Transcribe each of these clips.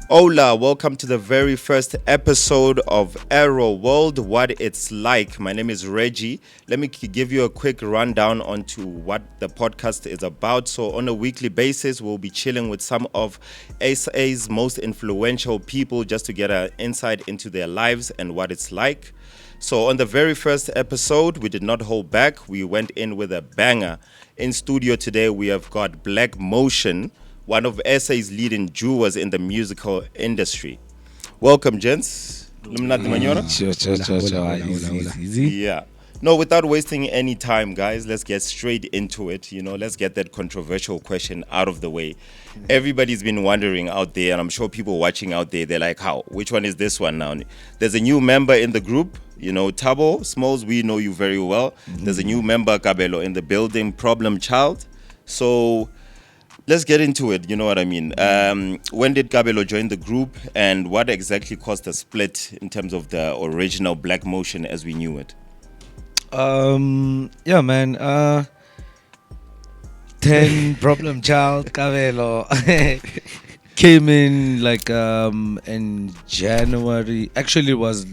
Hola, welcome to the very first episode of Aero World, What It's Like. My name is Reggie. Let me give you a quick rundown onto what the podcast is about. So on a weekly basis, we'll be chilling with some of SA's most influential people just to get an insight into their lives and what it's like. So on the very first episode, we did not hold back. We went in with a banger. In studio today, we have got Black Motion, one of SA's leading jewels in the musical industry. Welcome, gents. Easy. Yeah. No, without wasting any time, guys, let's get straight into it. Let's get that controversial question out of the way. Everybody's been wondering out there, and I'm sure people watching out there, they're like, how? Which one is this one now? There's a new member in the group, Tabo, Smalls, we know you very well. There's a new member, Kabelo, in the building, Problem Child. So let's get into it, you know what I mean. When did Kabelo join the group, and what exactly caused the split in terms of the original Black Motion as we knew it? Yeah, man. 10 Problem Child Cabello came in in January. Actually, it was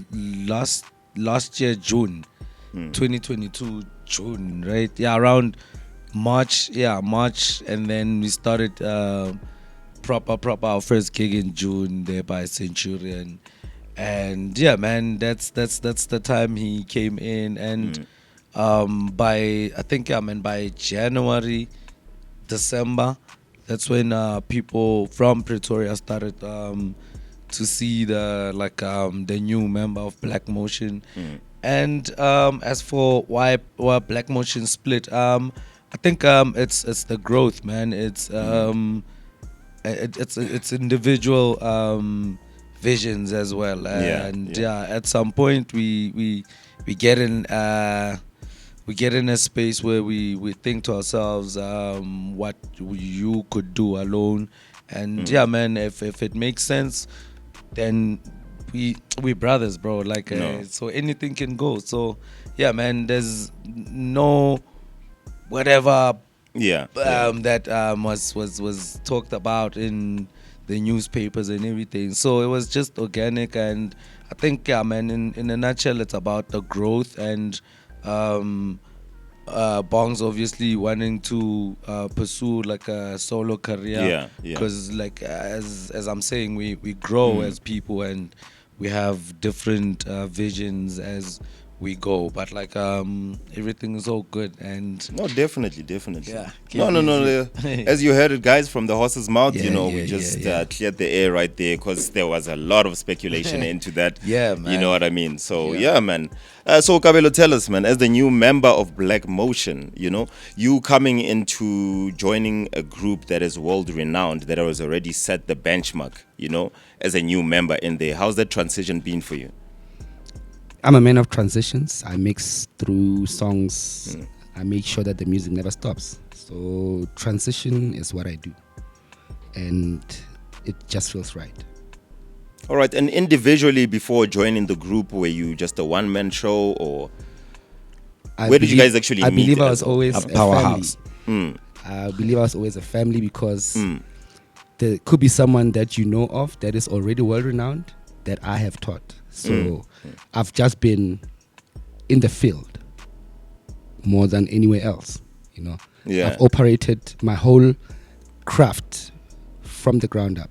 last year June, 2022 June, right? Yeah, around March. Yeah, March, and then we started proper our first gig in June there by Centurion. And yeah, man, that's the time he came in, and by January, December, that's when people from Pretoria started to see the new member of Black Motion. And as for why Black Motion split, I think it's the growth, man. It's individual visions as well, and at some point we get in a space where we think to ourselves what you could do alone, and yeah, man, if it makes sense, then we brothers, bro, so anything can go. So yeah, man, there's no whatever that was talked about in the newspapers and everything. So it was just organic, and I think, yeah, man, in a nutshell, it's about the growth, and Bong's obviously wanting to pursue like a solo career, because as I'm saying, we grow as people, and we have different visions as we go, but everything is all good. And no, definitely. Yeah. No. As you heard it, guys, from the horse's mouth, we just yeah. cleared the air right there, because there was a lot of speculation into that. Yeah, man. You know what I mean? So yeah, man. So Kabelo, tell us, man, as the new member of Black Motion, you coming into joining a group that is world renowned, that has already set the benchmark, as a new member in there. How's that transition been for you? I'm a man of transitions. I mix through songs. I make sure that the music never stops. So transition is what I do, and it just feels right. All right. And individually, before joining the group, were you just a one-man show, or where did you guys actually meet? I believe I was always a powerhouse. I believe I was always a family, because there could be someone that you know of that is already world-renowned that I have taught. So I've just been in the field more than anywhere else, Yeah. I've operated my whole craft from the ground up.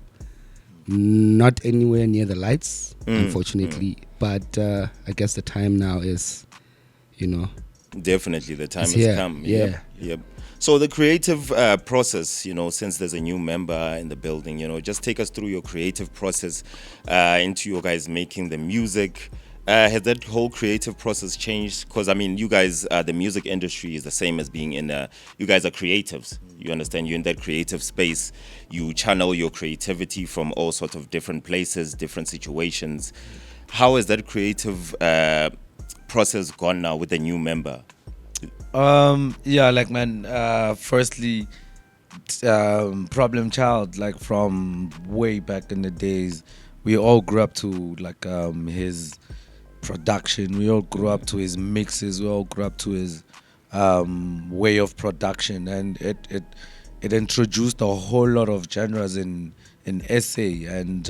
Not anywhere near the lights, unfortunately, but I guess the time now is, Definitely, the time it's has here. come. Yeah. Yep. So the creative process, since there's a new member in the building, just take us through your creative process into your guys making the music. Has that whole creative process changed? Because, you guys, the music industry is the same as being you guys are creatives. You understand? You're in that creative space. You channel your creativity from all sorts of different places, different situations. How has that creative process gone now with the new member? Firstly, Problem Child, from way back in the days, we all grew up to his production. We all grew up to his mixes. We all grew up to his way of production, and it introduced a whole lot of genres in an essay. And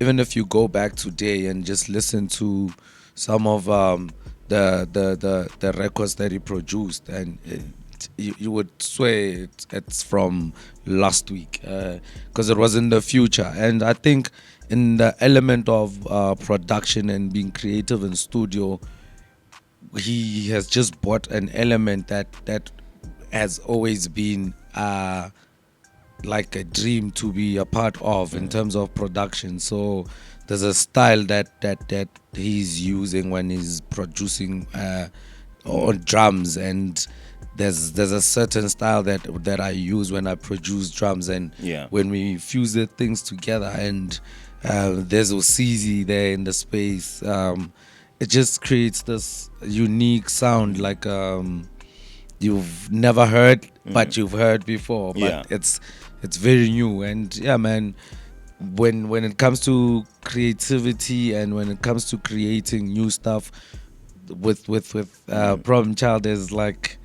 even if you go back today and just listen to some of the records that he produced, and you would swear it's from last week, because it was in the future. And I think in the element of production and being creative in studio, he has just brought an element that has always been like a dream to be a part of in terms of production. So there's a style that he's using when he's producing on drums, and there's a certain style that I use when I produce drums, and when we fuse the things together, and there's Osizi there in the space, it just creates this unique sound, like you've never heard, but you've heard before, but it's very new. And yeah, man, when it comes to creativity and when it comes to creating new stuff with Problem Child, is like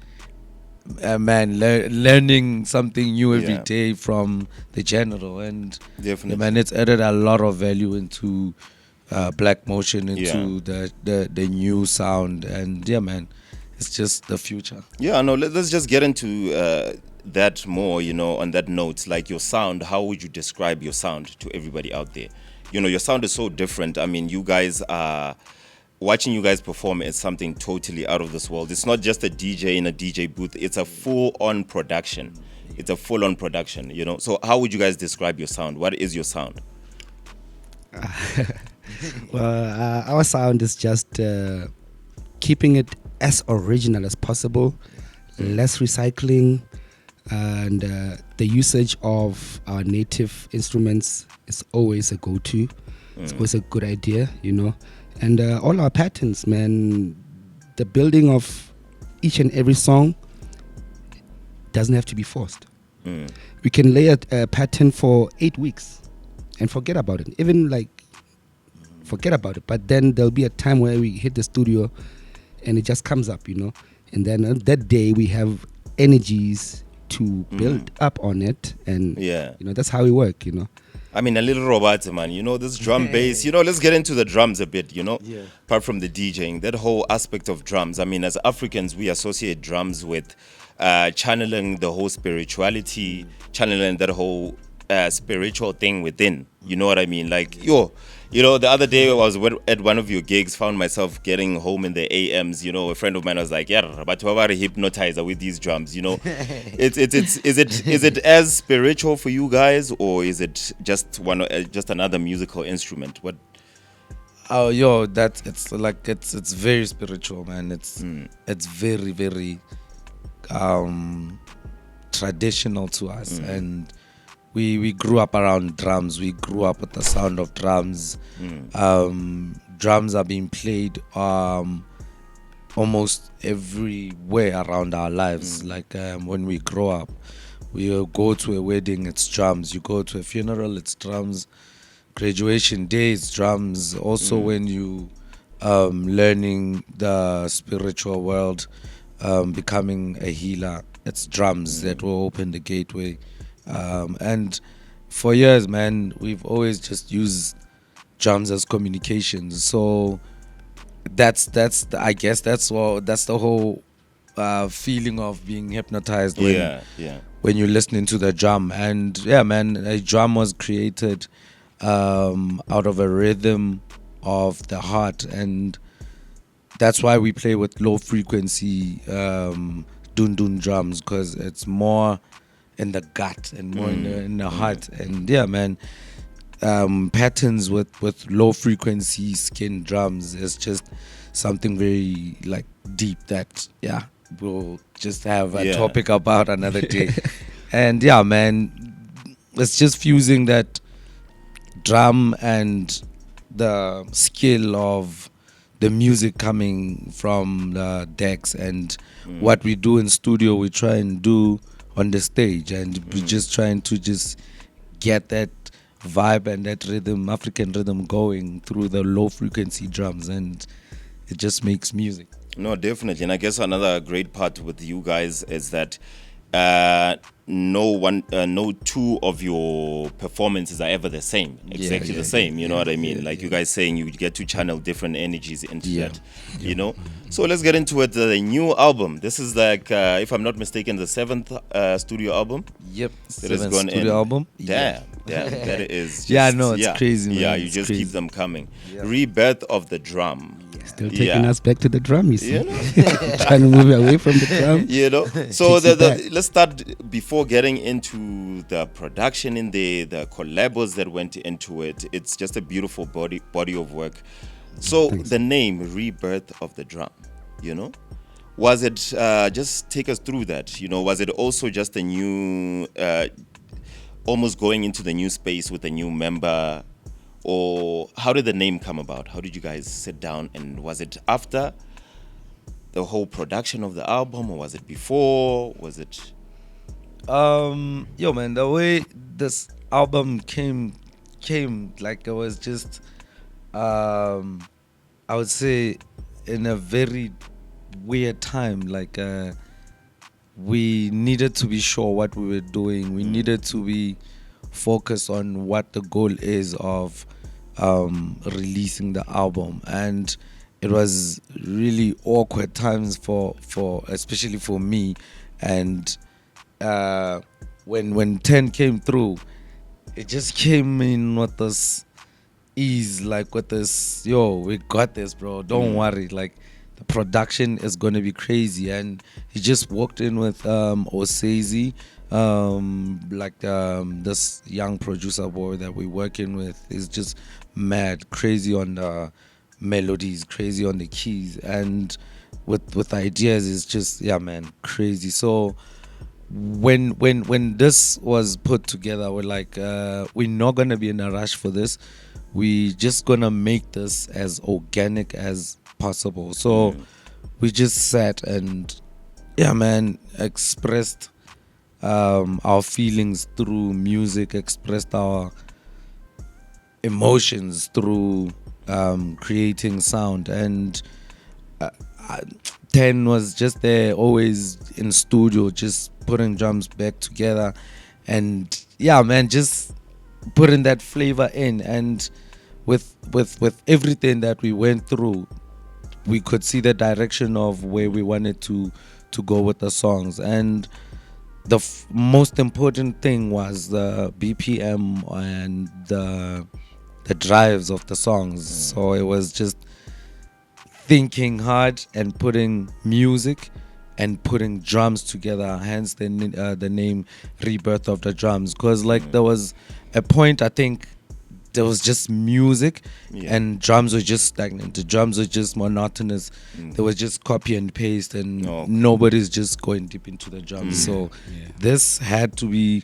man, learning something new every day from the general. And definitely, man, it's added a lot of value into Black Motion, into the new sound. And yeah, man, it's just the future. Yeah, no, let's just get into that more, on that note. Like your sound, how would you describe your sound to everybody out there? Your sound is so different. I mean, you guys are... Watching you guys perform is something totally out of this world. It's not just a DJ in a DJ booth. It's a full-on production. So how would you guys describe your sound? What is your sound? Well, our sound is just keeping it as original as possible, less recycling, and the usage of our native instruments is always a go-to. It's always a good idea, And all our patterns, man, the building of each and every song doesn't have to be forced. We can lay a pattern for 8 weeks and forget about it. Even forget about it. But then there'll be a time where we hit the studio and it just comes up, And then that day we have energies to build up on it. And, that's how we work, I mean, a little robot, man. This drum bass. Let's get into the drums a bit, Apart from the DJing, that whole aspect of drums. I mean, as Africans, we associate drums with channeling the whole spirituality, channeling that whole spiritual thing within. You know what I mean? Like, the other day I was at one of your gigs, found myself getting home in the AMs. A friend of mine was like, "Yeah, but we're a hypnotizer with these drums." Is it as spiritual for you guys, or is it just another musical instrument? What? Oh, it's very spiritual, man. It's very, very traditional to us, and we grew up around drums. We grew up with the sound of drums. Drums are being played almost everywhere around our lives. Like when we grow up, we go to a wedding, it's drums. You go to a funeral, it's drums. Graduation day, it's drums. Also when you learning the spiritual world, becoming a healer, it's drums that will open the gateway. And for years, man, we've always just used drums as communications. So I guess that's the whole feeling of being hypnotized when you're listening to the drum. And yeah, man, a drum was created out of a rhythm of the heart, and that's why we play with low frequency dun dun drums, because it's more in the gut and more in the heart. And yeah, man, patterns with low frequency skin drums is just something very deep that we'll just have a topic about another day. And yeah, man, it's just fusing that drum and the skill of the music coming from the decks, and what we do in studio we try and do on the stage, and we're just trying to just get that vibe and that rhythm, African rhythm, going through the low frequency drums, and it just makes music. No, definitely. And I guess another great part with you guys is that no two of your performances are ever the same, exactly the same. You know what I mean? Like you guys saying, you get to channel different energies into that. You know. So let's get into it. The new album. This is like, if I'm not mistaken, the 7th studio album. Yep. That has gone studio in. album. Damn, that is. Just, Yeah, no, it's crazy, man. Yeah, you It's just crazy. keep them coming. Rebirth of the drum. Still taking us back to the drum, you see. You know? Trying to move away from the drum. You know, so Takes it back. let's start before getting into the production in the collabos that went into it. It's just a beautiful body of work. So the name Rebirth of the Drum, you know, was it just take us through that? You know, was it also just a new, almost going into the new space with a new member? Or how did the name come about? How did you guys sit down, and was it after the whole production of the album, or was it before? Was it? Yo, man, the way this album came like it was just, I would say, in a very weird time. Like, we needed to be sure what we were doing. We needed to be focused on what the goal is of releasing the album, and it was really awkward times for especially for me. And when 10 came through, it just came in with this ease, like with this, yo, we got this, bro, don't worry, like the production is going to be crazy. And he just walked in with Osezi, this young producer boy that we're working with is just mad crazy on the melodies, crazy on the keys, and with ideas is just, yeah, man, crazy. So when this was put together, we're like, we're not gonna be in a rush for this. We just gonna make this as organic as possible. So we just sat and, yeah, man, expressed our feelings through music, expressed our emotions through creating sound. And 10 was just there, always in studio, just putting drums back together, and, yeah, man, just putting that flavor in. And with everything that we went through, we could see the direction of where we wanted to go with the songs. And the most important thing was the BPM and the drives of the songs. So it was just thinking hard and putting music and putting drums together, hence the name Rebirth of the Drums. Because like there was a point, I think there was just music and drums were just stagnant. The drums were just monotonous. There was just copy and paste, and nobody's just going deep into the drums. So this had to be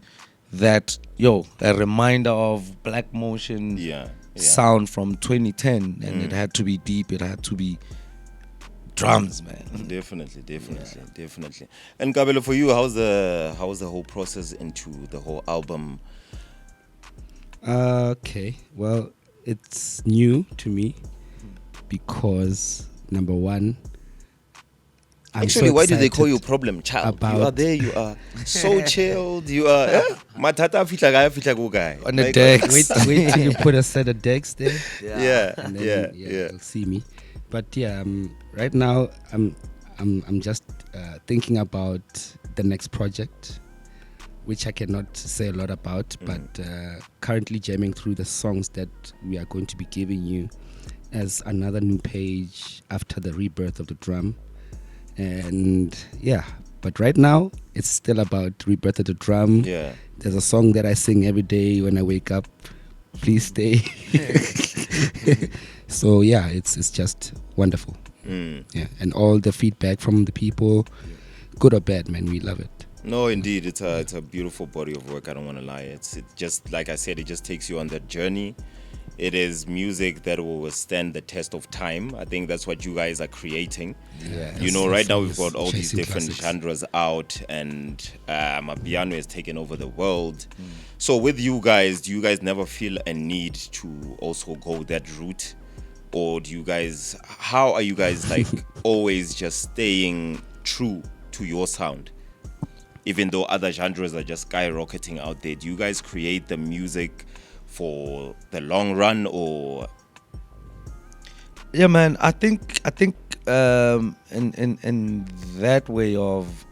that, a reminder of Black Motion sound from 2010, and it had to be deep, it had to be drums, man. Definitely. And Kabelo, for you, how's the whole process into the whole album? Okay, well, it's new to me because, number one, Actually, why do they call you problem child? You are there, you are so chilled, you are matata fitla go guy on the decks. Wait till you put a set of decks there. Yeah. You'll see me. But yeah, right now I'm just thinking about the next project, which I cannot say a lot about, but currently jamming through the songs that we are going to be giving you as another new page after the rebirth of the drum. And yeah, but right now it's still about rebirth of the drum. Yeah. There's a song that I sing every day when I wake up. Please stay. So yeah, it's just wonderful. Yeah, and all the feedback from the people, good or bad, man, we love it. No, indeed, it's a beautiful body of work. I don't want to lie. It just, like I said, it just takes you on that journey. It is music that will withstand the test of time. I think that's what you guys are creating. Yeah, right now we've got all these chasing different classics. genres out, and Amapiano has taken over the world. So with you guys, do you guys never feel a need to also go that route? Or how are you guys like always just staying true to your sound? even though other genres are just skyrocketing out there? Do you guys create the music for the long run, or? Yeah, man. I think in that way of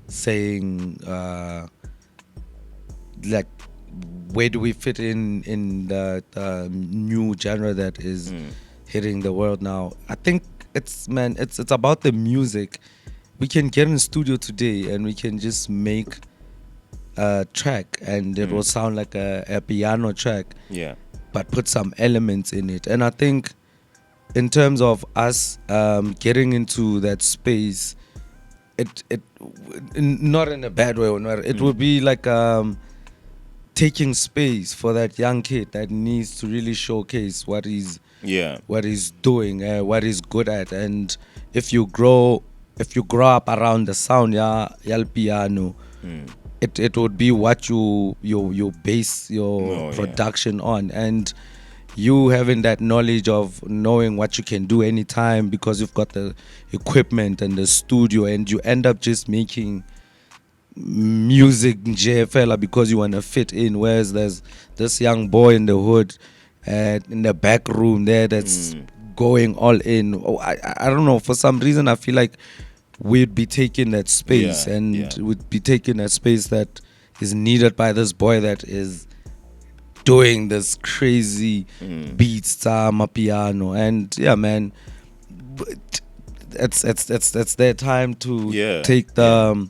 saying like, where do we fit in the new genre that is hitting the world now? I think it's about the music. We can get in the studio today and we can just make a track, and it will sound like a piano track. Yeah. But put some elements in it. And I think in terms of us getting into that space, it not in a bad way, or not, it would be like taking space for that young kid that needs to really showcase what he's doing, what he's good at. And if you grow up around the sound yal piano, it would be what you base your production on, and you having that knowledge of knowing what you can do anytime because you've got the equipment and the studio, and you end up just making music fella because you want to fit in, whereas there's this young boy in the hood in the back room there that's going all in. I don't know, for some reason I feel like we'd be taking that space, we'd be taking that space that is needed by this boy that is doing this crazy beats, piano, and yeah, man, it's their time to take the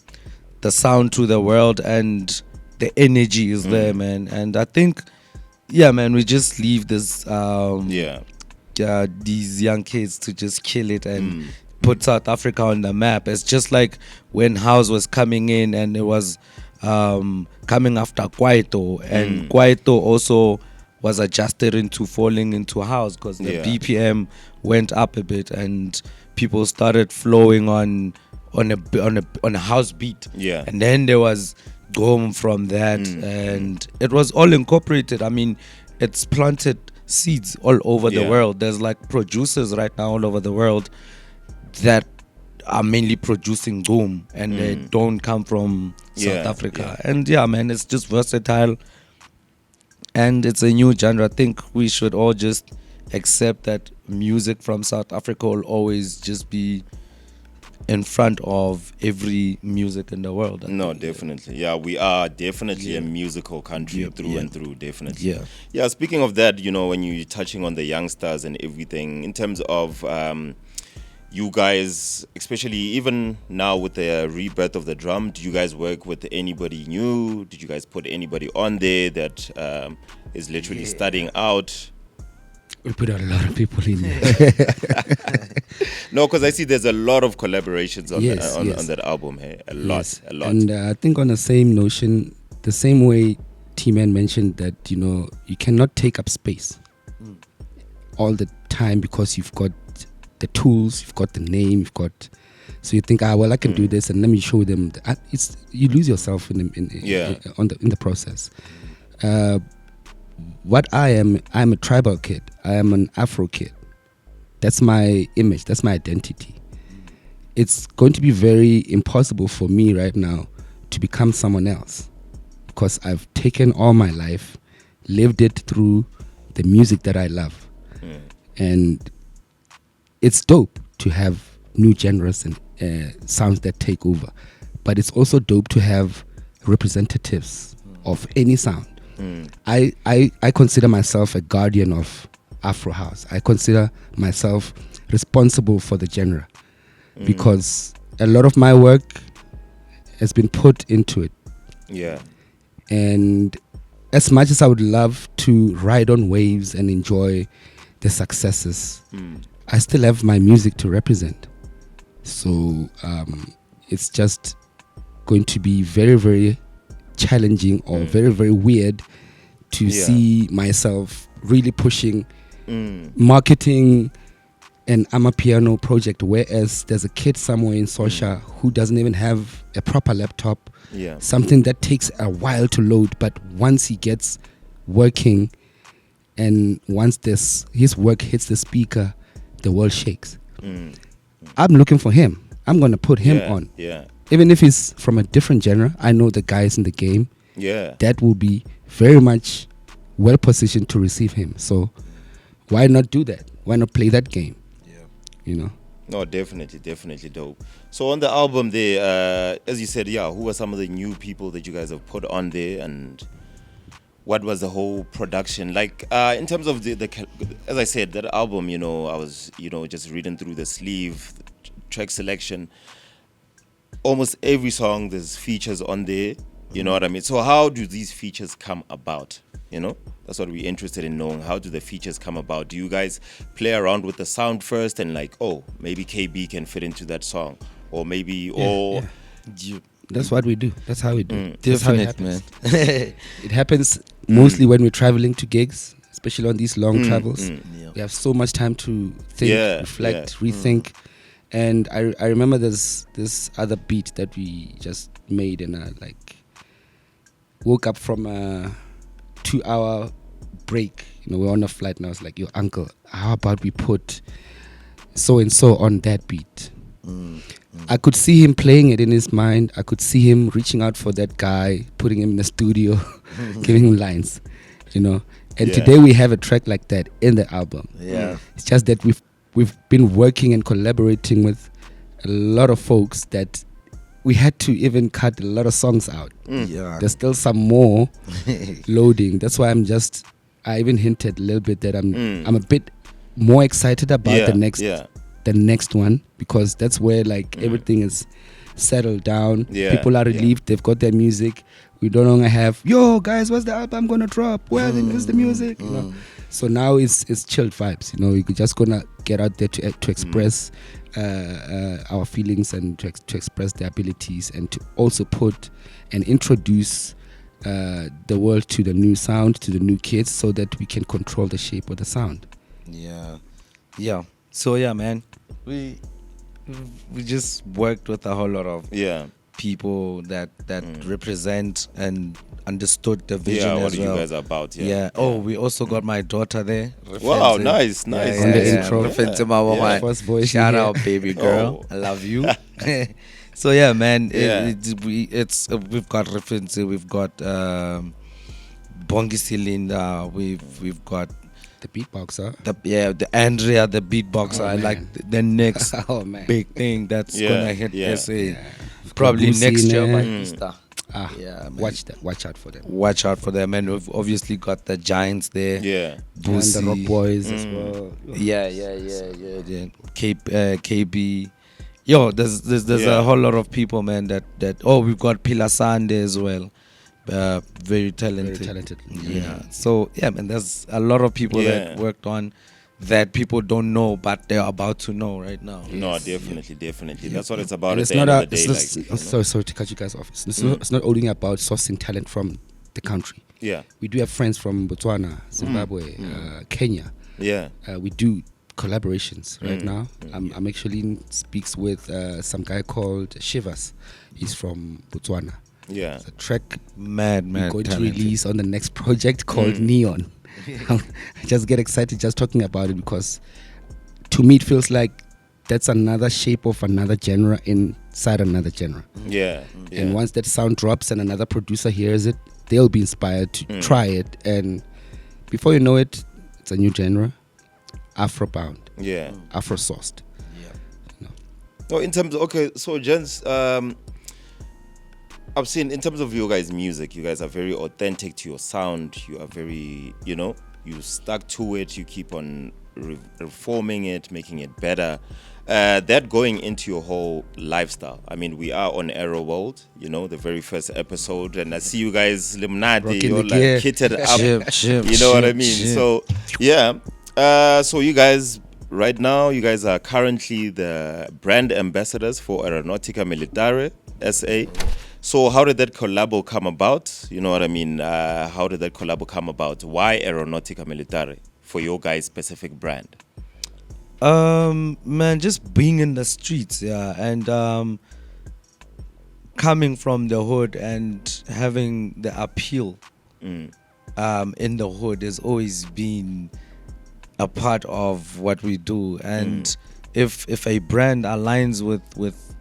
sound to the world, and the energy is there, man. And I think, yeah, man, we just leave this these young kids to just kill it and put South Africa on the map. It's just like when House was coming in, and it was coming after Kwaito, and Kwaito also was adjusted into falling into House because the BPM went up a bit, and people started flowing on a house beat. And then there was Gom from that, and it was all incorporated. I mean, it's planted seeds all over the world. There's like producers right now all over the world that are mainly producing boom, and they don't come from South Africa. And yeah, man, it's just versatile, and it's a new genre. I think we should all just accept that music from South Africa will always just be in front of every music in the world. No, definitely. Yeah, we are definitely a musical country through and through, definitely. Yeah, speaking of that, you know, when you're touching on the youngsters and everything, in terms of you guys, especially even now with the rebirth of the drum, do you guys work with anybody new? Did you guys put anybody on there that is literally studying out? We put a lot of people in there. No, because I see there's a lot of collaborations on that album. Hey, a lot. And I think on the same notion, the same way T-Man mentioned that, you know, you cannot take up space all the time because you've got the tools, you've got the name, so you think, well, I can do this, and let me show them. You lose yourself in the process. What I'm a tribal kid. I am an Afro kid. That's my image. That's my identity. It's going to be very impossible for me right now to become someone else, because I've taken all my life, lived it through the music that I love, and it's dope to have new genres and sounds that take over, but it's also dope to have representatives of any sound. I consider myself a guardian of Afro House. I consider myself responsible for the genre because a lot of my work has been put into it. Yeah. And as much as I would love to ride on waves and enjoy the successes, I still have my music to represent. So it's just going to be very, very challenging or very, very weird to see myself really pushing marketing an Amapiano project, whereas there's a kid somewhere in Sosha who doesn't even have a proper laptop, something that takes a while to load, but once he gets working and once his work hits the speaker, the world shakes. I'm looking for him. I'm gonna put him on. Yeah. Even if he's from a different genre, I know the guys in the game. Yeah. That will be very much well positioned to receive him. So why not do that? Why not play that game? Yeah. You know. No, definitely dope. So on the album there, as you said, who were some of the new people that you guys have put on there, and what was the whole production like? In terms of the as I said, that album, I was, just reading through the sleeve, track selection. Almost every song there's features on there. You know what I mean? So how do these features come about? That's what we're interested in knowing. How do the features come about? Do you guys play around with the sound first and like, oh, maybe KB can fit into that song, or maybe That's what we do. That's how we do. That's how it Definite, happens. man. It happens mostly when we're traveling to gigs, especially on these long travels. Yeah. We have so much time to think, reflect, yeah. rethink. And I remember there's this other beat that we just made, and I woke up from a 2-hour break. We're on a flight, and I was like, "Yo, uncle, how about we put so and so on that beat?" I could see him playing it in his mind. I could see him reaching out for that guy, putting him in the studio, giving him lines, And today we have a track like that in the album. Yeah. It's just that we've been working and collaborating with a lot of folks that we had to even cut a lot of songs out. Yeah. There's still some more loading. That's why I even hinted a little bit that I'm a bit more excited about the next one, because that's where everything is settled down. Yeah. People are relieved. They've got their music. We no longer have, yo guys, what's the album gonna drop? Where's the music? So now it's chilled vibes. We're just gonna get out there to express our feelings and to express their abilities, and to also put and introduce the world to the new sound, to the new kids, so that we can control the shape of the sound. Yeah. So yeah, man, we just worked with a whole lot of people that represent and understood the vision what as are well. you guys are about? Oh, we also got my daughter there. Wow, nice. On the intro. First voice. Shout out, baby girl. I love you. So yeah, man. We've got reference. We've got Bongi Cylinder. We've got the beatboxer. The Andrea, the beatboxer. I like the next big thing that's gonna hit SA. Probably next year by Easter. Watch out for them. Watch out for them. And we've obviously got the Giants there. Yeah. Boosie. And the Rock Boys as well. Yeah. KB. Yo, there's a whole lot of people, man, that we've got Pila Sande as well. Very talented. Yeah. So yeah, man, there's a lot of people that worked on that people don't know, but they're about to know right now. No, definitely. That's what it's about. And at the end of the day. Sorry to cut you guys off. It's not only about sourcing talent from the country. Yeah. We do have friends from Botswana, Zimbabwe, Kenya. Yeah. We do collaborations right now. I'm actually speaks with some guy called Shivas. He's from Botswana. Yeah. It's a track mad we're going talented. to release on the next project called Neon. I just get excited just talking about it, because to me it feels like that's another shape of another genre inside another genre. Yeah. And once that sound drops and another producer hears it, they'll be inspired to try it, and before you know it, it's a new genre, Afro-bound, Afro-sourced. No, in terms of, so gents, I've seen in terms of your guys' music, you guys are very authentic to your sound. You are very, you stuck to it. You keep on reforming it, making it better. That going into your whole lifestyle. I mean, we are on Aero World, the very first episode, and I see you guys limnati, you're like kitted up. You know what I mean? So yeah. So you guys right now, you guys are currently the brand ambassadors for Aeronautica Militare SA. So how did that collabo come about? You know what I mean? How did that collabo come about? Why Aeronautica Militare for your guys' specific brand? Man, just being in the streets, and coming from the hood and having the appeal in the hood has always been a part of what we do. And if a brand aligns with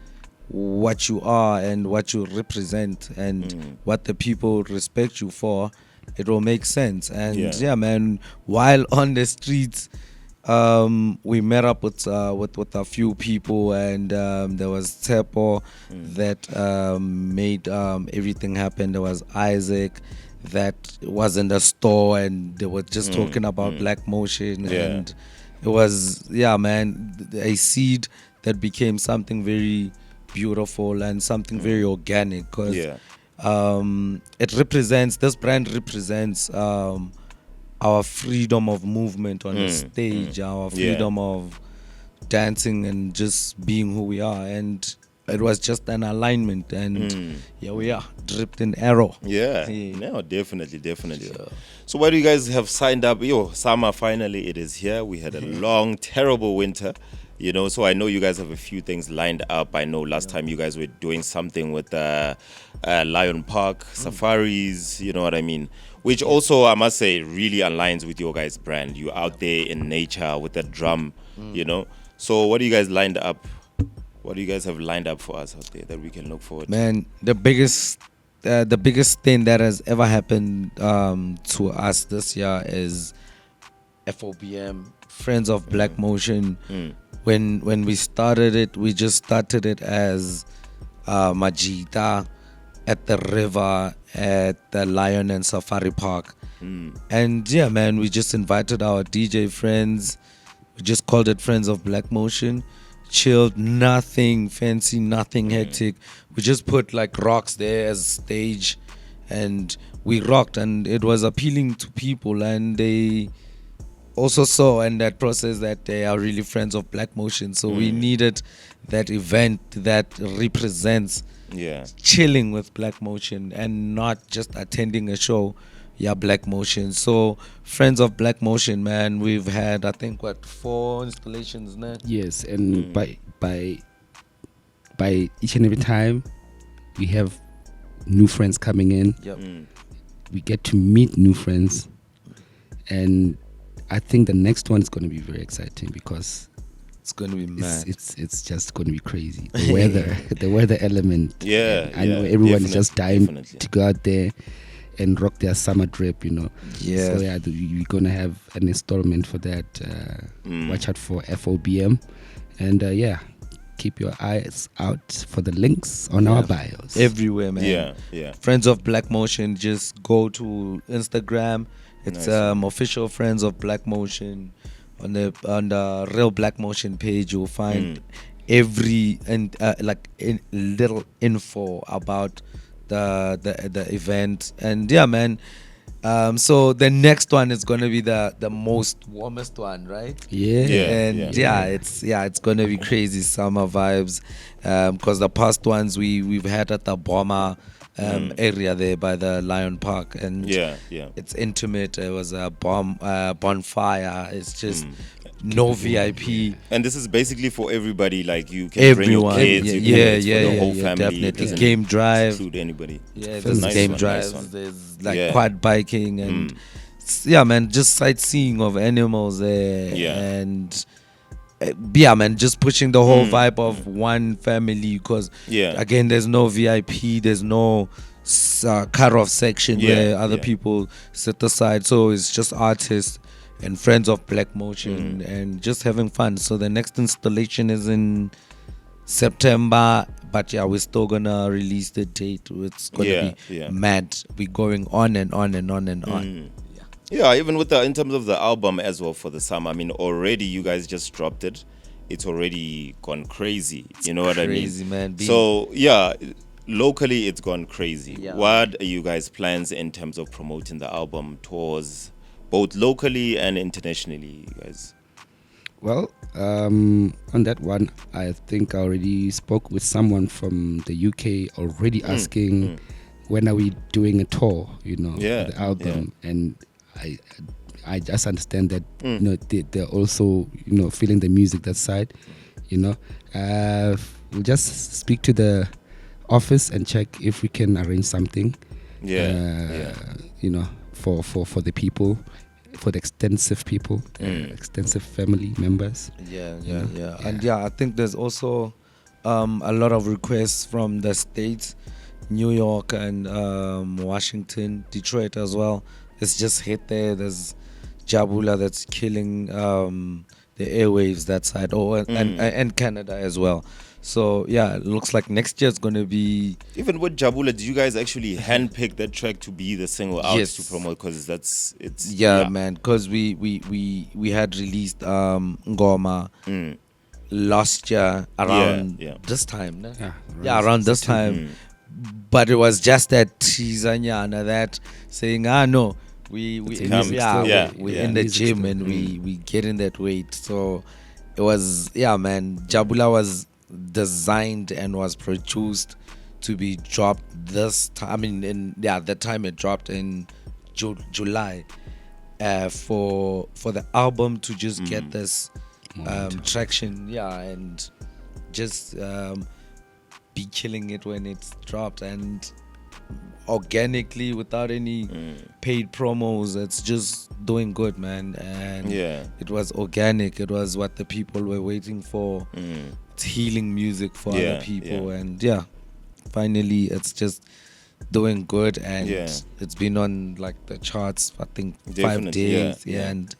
what you are and what you represent and what the people respect you for, it will make sense. And yeah, man, while on the streets, we met up with a few people, and there was Tepo that made everything happen. There was Isaac that was in the store, and they were just talking about Black Motion, and it was, yeah, man, a seed that became something very beautiful and something very organic, because this brand represents our freedom of movement on the stage, our freedom of dancing and just being who we are. And it was just an alignment, and here we are, dripped in Aero. No, definitely. So why do you guys have signed up? Summer, finally it is here. We had a long, terrible winter, so I know you guys have a few things lined up. I know last time you guys were doing something with Lion Park safaris, you know what I mean, which also, I must say, really aligns with your guys' brand. You're out there in nature with the drum, so what do you guys lined up? What do you guys have lined up for us out there that we can look forward to? Man, the biggest thing that has ever happened to us this year is FOBM, Friends of Black Motion. When we started it, we just started it as Majita at the river at the Lion and Safari Park. And yeah, man, we just invited our DJ friends. We just called it Friends of Black Motion. Chilled, nothing fancy, nothing hectic. We just put like rocks there as stage, and we rocked, and it was appealing to people, and they also saw in that process that they are really friends of Black Motion. So we needed that event that represents chilling with Black Motion and not just attending a show. Black Motion. So Friends of Black Motion, man, we've had, I think, 4 installations now. Yes, and by each and every time we have new friends coming in. We get to meet new friends, and I think the next one is going to be very exciting because it's going to be mad. It's just going to be crazy. The weather element. I know everyone is just dying to go out there and rock their summer drip, So we're gonna have an installment for that. Watch out for FOBM, and keep your eyes out for the links on our bios everywhere, man. Friends of Black Motion. Just go to Instagram. It's official Friends of Black Motion. On the Real Black Motion page, you'll find every little info about the event. And yeah, man, so the next one is going to be the most warmest one, right? It's going to be crazy summer vibes, because the past ones we've had at the Boma area there by the Lion Park, and it's intimate. It was a bonfire. It's just no VIP, and this is basically for everybody. Like, you can bring your kids, you can for the whole family. Definitely. Game drive, include anybody. There's game drives. There's quad biking, and man, just sightseeing of animals there, and man, just pushing the whole vibe of one family, because again, there's no VIP, there's no cut-off section where other people sit aside, so it's just artists and Friends of Black Motion and just having fun. So the next installation is in September, but we're still gonna release the date. It's gonna be mad. We're going on and on and on and on. Even with in terms of the album as well for the summer, I mean, already you guys just dropped it. It's already gone crazy. You know what I mean? Crazy, man. So locally it's gone crazy. What are you guys' plans in terms of promoting the album, tours, both locally and internationally, you guys? Well, on that one, I think I already spoke with someone from the UK already asking when are we doing a tour, for the album, and I just understand that they're also feeling the music that side. We'll just speak to the office and check if we can arrange something. For the people, for the extensive people, extensive family members. And I think there's also a lot of requests from the States, New York and Washington, Detroit as well. It's just hit there. There's Jabula that's killing the airwaves that side, and Canada as well. So yeah, it looks like next year is gonna be. Even with Jabula, did you guys actually handpick that track to be the single out Yes. to promote? Because it's Yeah, man, because we had released Ngoma last year around yeah. this time, no? Yeah, Around this time. But it was just that Tizanyana that saying, no, we in music the, still, we yeah. in the Music gym still. and we get in that weight. So it was, man, Jabula was designed and was produced to be dropped this time. I mean, the time it dropped in July, for the album to just get this traction, and just be killing it when it's dropped, and organically without any paid promos, it's just doing good, man. And it was organic. It was what the people were waiting for. It's healing music for other people, and finally it's just doing good, and it's been on like the charts, I think, 5 days, and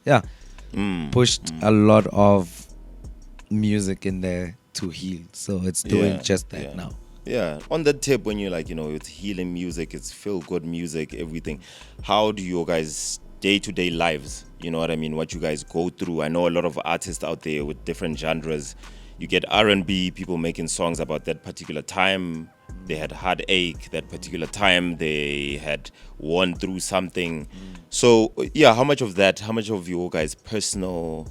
pushed a lot of music in there to heal. So it's doing just that now. Yeah, on that tip, when you're like, it's healing music, it's feel good music, everything. How do your guys' day-to-day lives, you know what I mean, what you guys go through? I know a lot of artists out there with different genres. You get R&B, people making songs about that particular time. They had heartache that particular time. They had won through something. So, how much of your guys' personal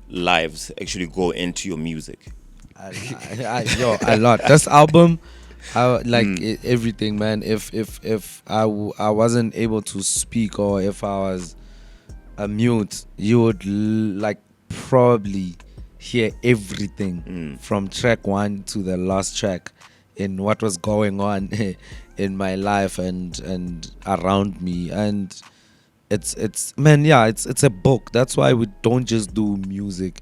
lives actually go into your music? A lot. This album, everything, man. If I wasn't able to speak, or if I was a mute, you would probably hear everything from track 1 to the last track in what was going on in my life and around me. And it's a book. That's why we don't just do music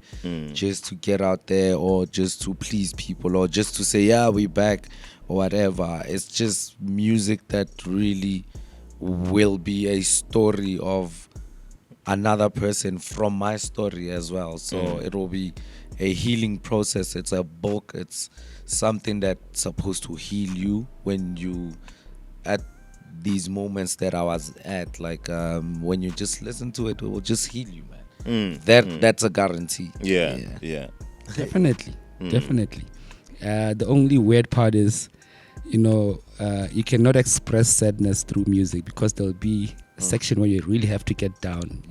just to get out there, or just to please people, or just to say we back, or whatever. It's just music that really will be a story of another person from my story as well. So it will be a healing process. It's a book. It's something that's supposed to heal you when you at these moments that I was at, when you just listen to it, it will just heal you, man. That's a guarantee. Yeah. Definitely. The only weird part is, you cannot express sadness through music, because there'll be a section where you really have to get down.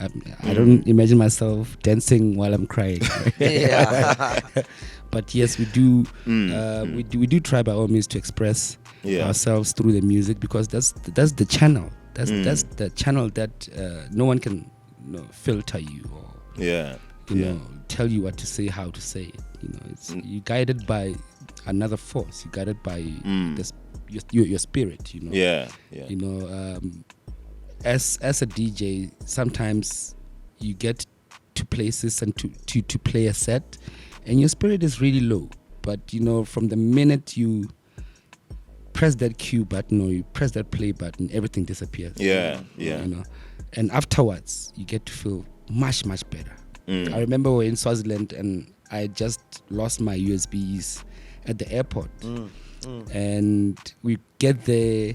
I don't imagine myself dancing while I'm crying. But yes, we do. We do try by all means to express ourselves through the music, because that's the channel. That's the channel that no one can filter you, or tell you what to say, how to say it. It's you're guided by another force. You're guided by your spirit. As a DJ, sometimes you get to places and to play a set, and your spirit is really low. But from the minute you press that cue button, or you press that play button, everything disappears. And afterwards, you get to feel much better. I remember we were in Swaziland, and I just lost my USBs at the airport, and we get there.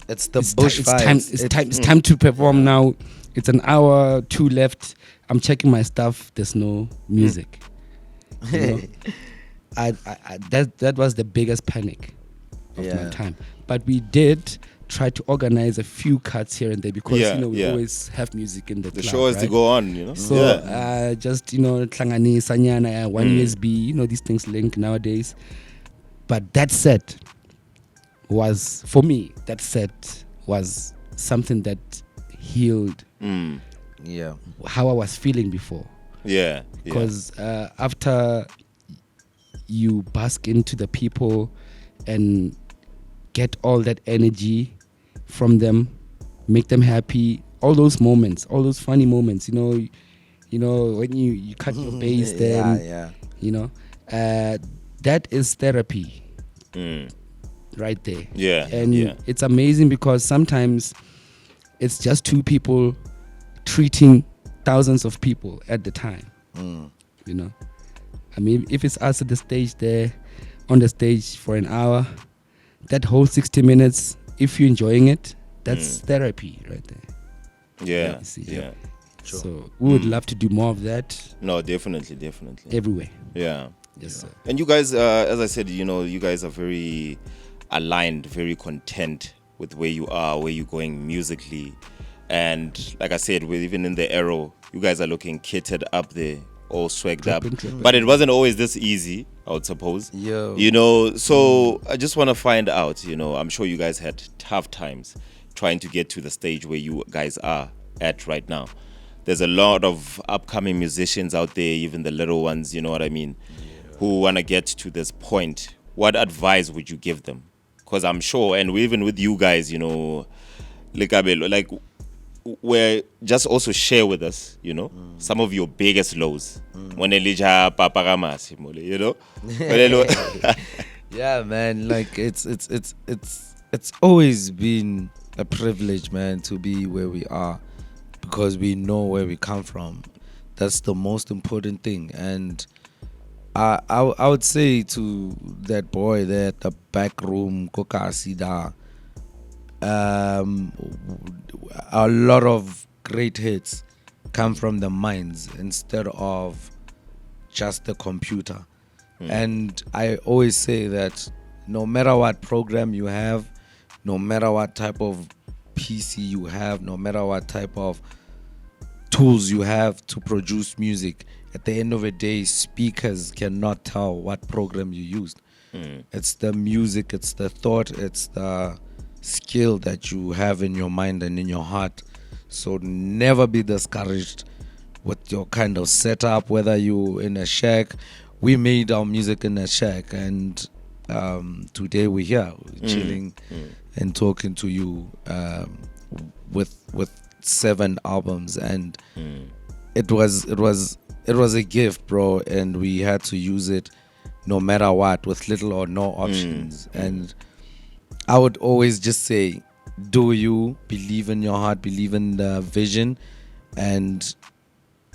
It's the bush vibes. It's time to perform now. It's an hour, 2 left. I'm checking my stuff. There's no music. That was the biggest panic of my time. But we did try to organize a few cuts here and there, because we always have music in the club, show has to go on. So just tlangani sanyana, one USB. These things link nowadays. But that set was, for me, was something that healed how I was feeling before. Because after you bask into the people and get all that energy from them, make them happy, all those moments, all those funny moments, You know, when you cut your bass, then yeah. you know, that is therapy right there. Yeah, And yeah. it's amazing because sometimes it's just two people treating thousands of people at the time. You know, I mean, if it's us at the stage there, on the stage for an hour, that whole 60 minutes, if you're enjoying it, that's therapy right there. Yeah, You see, yeah. So we would love to do more of that No, definitely. everywhere. Yeah. Yes, sir. And you guys, as I said, you know, you guys are very aligned, very content with where you are, where you're going musically. And like I said, even in the Aero, you guys are looking kitted up there, all swagged up. But it wasn't always this easy, I would suppose. Yo. You know, so I just want to find out, you know, I'm sure you guys had tough times trying to get to the stage where you guys are at right now. There's a lot of upcoming musicians out there, even the little ones, you know what I mean, who want to get to this point. What advice would you give them? Because I'm sure, and even with you guys, you know, like where just also share with us, you know, some of your biggest lows. When Elijah Paparamas, you know? Yeah, man. Like it's always been a privilege, man, to be where we are because we know where we come from. That's the most important thing. And I would say to that boy there at the back room, Kokasida, a lot of great hits come from the minds instead of just the computer. And I always say that no matter what program you have, no matter what type of PC you have, no matter what type of tools you have to produce music, at the end of the day, speakers cannot tell what program you used. It's the music, it's the thought, it's the skill that you have in your mind and in your heart. So never be discouraged with your kind of setup, whether you in a shack. We made our music in a shack, and today we're here chilling and talking to you with 7 albums, and it was a gift, bro, and we had to use it no matter what, with little or no options. And I would always just say, do you believe in your heart, believe in the vision, and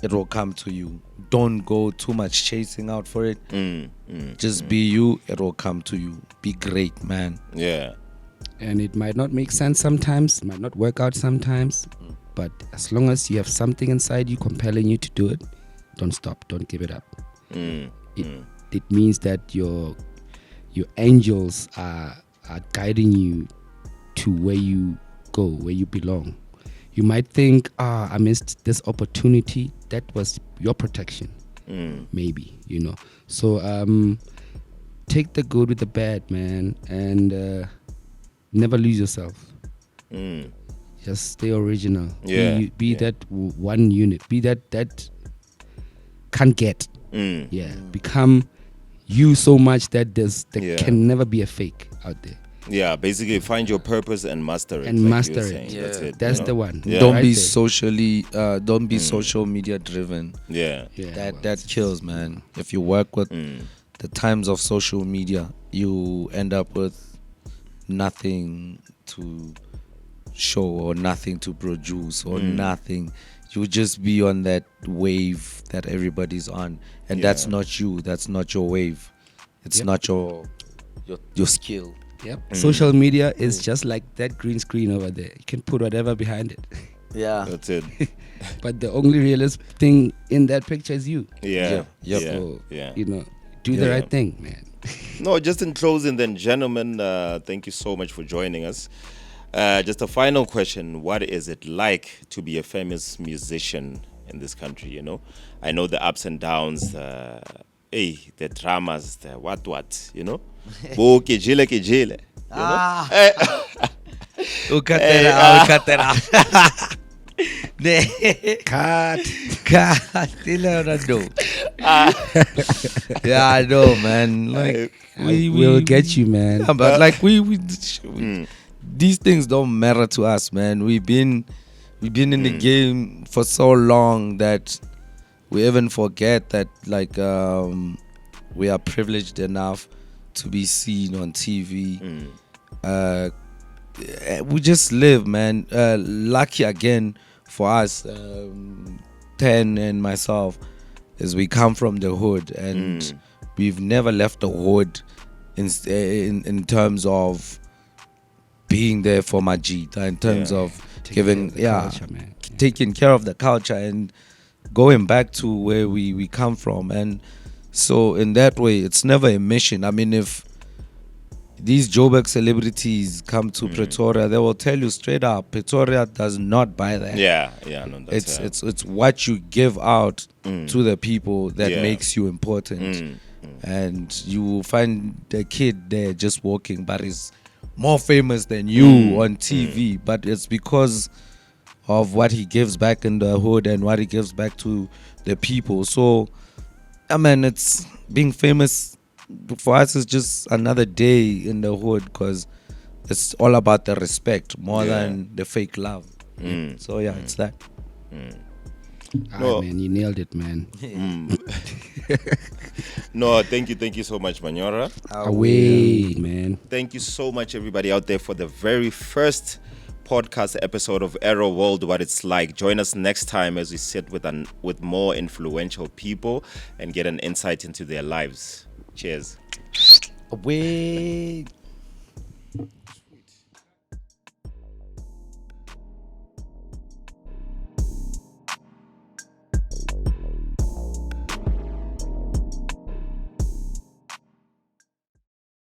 it will come to you. Don't go too much chasing out for it. Just be you, it will come to you. Be great, man. Yeah. And it might not make sense sometimes, might not work out sometimes, but as long as you have something inside you compelling you to do it, don't stop, don't give it up. It means that your angels are guiding you to where you go, where you belong. You might think, I missed this opportunity. That was your protection, maybe, you know. So take the good with the bad, man, and never lose yourself. Just stay original. Yeah, Be that one unit. Be that can't get. Yeah, become you so much that there can never be a fake out there. Yeah, basically find your purpose and master it. And like master you were it. saying. Yeah. That's it. That's you know? the one. Yeah. Don't Right be there. don't be social media driven. Yeah. That kills, man. If you work with the times of social media, you end up with nothing to show or nothing to produce or nothing. You just be on that wave that everybody's on, and that's not you. That's not your wave. It's not your skill. Yep. Social media is just like that green screen over there. You can put whatever behind it. Yeah. That's it. But the only realistic thing in that picture is you. Yeah. Yep. Yeah. So, Yeah. you know, do the right thing, man. No, just in closing then, gentlemen, thank you so much for joining us. Just a final question. What is it like to be a famous musician in this country, you know? I know the ups and downs, the dramas, the what, you know? Bo kejile, you know? Yeah, I know, man. Like We'll get you, man. Yeah, but like we these things don't matter to us, man. We've been in the game for so long that we even forget that like we are privileged enough to be seen on TV. We just live, man. Lucky again for us, 10 and myself, is we come from the hood, and we've never left the hood in terms of being there for Majita, in terms of giving culture, man. taking care of the culture and going back to where we come from. And so in that way, it's never a mission. I mean, if these Joburg celebrities come to Pretoria, they will tell you straight up, Pretoria does not buy that. No, that's It's what you give out to the people that makes you important. And you will find the kid there just walking, but is more famous than you on TV. But it's because of what he gives back in the hood and what he gives back to the people. So, I mean, it's being famous for us is just another day in the hood, because it's all about the respect more than the fake love. So it's that. No. Man, you nailed it, man. No, thank you so much, Manyora. Away, man. Thank you so much, everybody out there, for the very first podcast episode of Aero World, What It's Like. Join us next time as we sit with more influential people and get an insight into their lives. Cheers. Away.